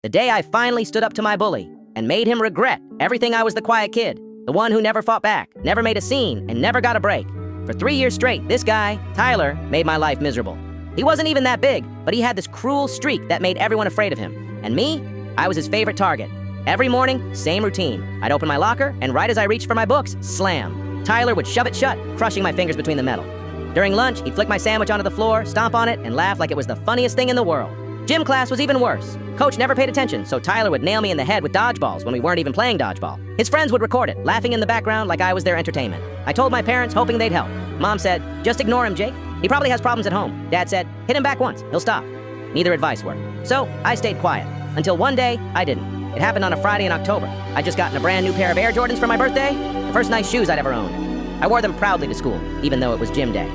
The day I finally stood up to my bully and made him regret everything I was the quiet kid, the one who never fought back, never made a scene, and never got a break. For 3 years straight, this guy, Tyler, made my life miserable. He wasn't even that big, but he had this cruel streak that made everyone afraid of him. And me? I was his favorite target. Every morning, same routine. I'd open my locker, and right as I reached for my books, slam. Tyler would shove it shut, crushing my fingers between the metal. During lunch, he'd flick my sandwich onto the floor, stomp on it, and laugh like it was the funniest thing in the world. Gym class was even worse. Coach never paid attention, so Tyler would nail me in the head with dodgeballs when we weren't even playing dodgeball. His friends would record it, laughing in the background like I was their entertainment. I told my parents, hoping they'd help. Mom said, "Just ignore him, Jake. He probably has problems at home." Dad said, "Hit him back once, he'll stop." Neither advice worked. So I stayed quiet. Until one day, I didn't. It happened on a Friday in October. I'd just gotten a brand new pair of Air Jordans for my birthday, the first nice shoes I'd ever owned. I wore them proudly to school, even though it was gym day.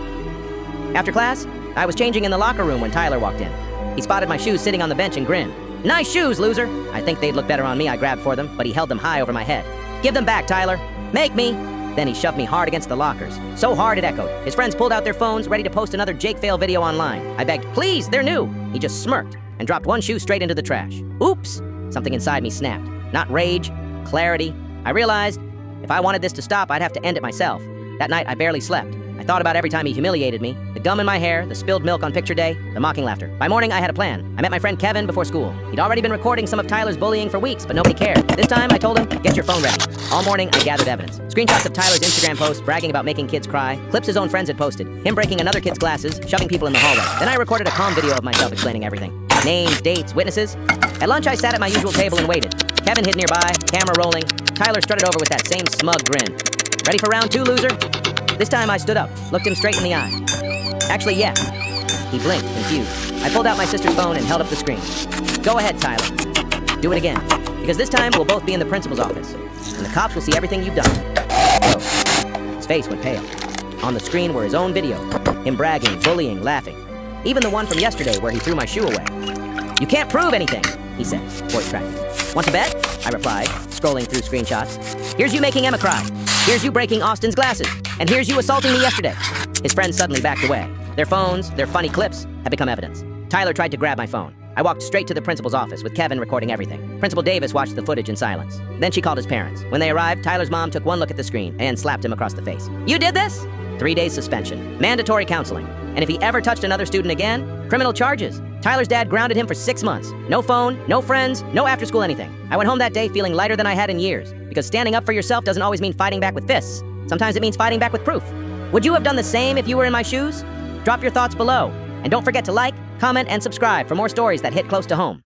After class, I was changing in the locker room when Tyler walked in. He spotted my shoes sitting on the bench and grinned. "Nice shoes, loser." I think they'd look better on me, I grabbed for them, but he held them high over my head. "Give them back, Tyler. Make me." Then he shoved me hard against the lockers. So hard it echoed. His friends pulled out their phones, ready to post another Jake fail video online. I begged, "Please, they're new." He just smirked and dropped one shoe straight into the trash. Oops! Something inside me snapped. Not rage, clarity. I realized if I wanted this to stop, I'd have to end it myself. That night, I barely slept. I thought about every time he humiliated me, the gum in my hair, the spilled milk on picture day, the mocking laughter. By morning, I had a plan. I met my friend Kevin before school. He'd already been recording some of Tyler's bullying for weeks, but nobody cared. This time, I told him, "Get your phone ready." All morning, I gathered evidence. Screenshots of Tyler's Instagram posts bragging about making kids cry, clips his own friends had posted, him breaking another kid's glasses, shoving people in the hallway. Then I recorded a calm video of myself explaining everything. Names, dates, witnesses. At lunch, I sat at my usual table and waited. Kevin hid nearby, camera rolling. Tyler strutted over with that same smug grin. "Ready for round two, loser?" This time I stood up, looked him straight in the eye. "Actually, yeah." He blinked, confused. I pulled out my sister's phone and held up the screen. "Go ahead, Tyler. Do it again. Because this time we'll both be in the principal's office. And the cops will see everything you've done." Whoa. His face went pale. On the screen were his own video. Him bragging, bullying, laughing. Even the one from yesterday where he threw my shoe away. "You can't prove anything," he said, voice cracking. "Want to bet?" I replied, scrolling through screenshots. "Here's you making Emma cry. Here's you breaking Austin's glasses. And here's you assaulting me yesterday." His friends suddenly backed away. Their phones, their funny clips, had become evidence. Tyler tried to grab my phone. I walked straight to the principal's office with Kevin recording everything. Principal Davis watched the footage in silence. Then she called his parents. When they arrived, Tyler's mom took one look at the screen and slapped him across the face. "You did this?" 3 days suspension, mandatory counseling. And if he ever touched another student again, criminal charges. Tyler's dad grounded him for 6 months. No phone, no friends, no after-school anything. I went home that day feeling lighter than I had in years, because standing up for yourself doesn't always mean fighting back with fists. Sometimes it means fighting back with proof. Would you have done the same if you were in my shoes? Drop your thoughts below. And don't forget to like, comment, and subscribe for more stories that hit close to home.